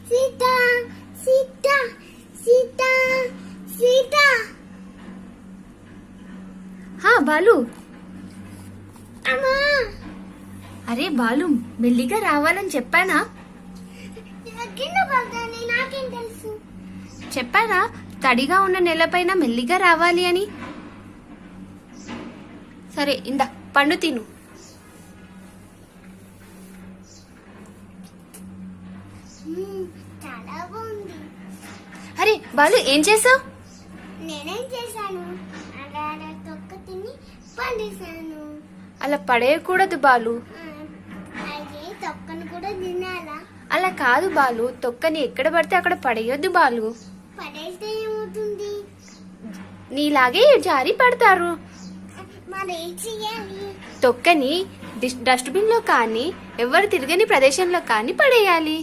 సీత సీత సీత సీత. హా బాలు. అమ్మా అరే బాలు, మెల్లిగా రావాలని చెప్పానా? కింద పడతాను, నాకేం తెలుసు. చెప్పానా తడిగా ఉన్న నేలపైన మెల్లిగా రావాలి అని? సరే ఇందా పండు తిను. చాలా బాగుంది. అరే బాలు, ఏం చేసావు? నేనేం చేశాను, అలా తొక్క తిని పండేశాను. అలా పడేయకూడదు బాలు. అయితే తొక్కను కూడా తినాలా? అలా కాదు బాలు, తొక్కని ఎక్కడ పడితే అక్కడ పడేయొద్దు బాలు. పడేస్తే ఏమవుతుంది? నీలాగే జారి పడతారు. మరి ఏం చెయ్యాలి? తొక్కని డస్ట్బిన్ లో కానీ ఎవరు తిరగని ప్రదేశంలో కానీ పడేయాలి.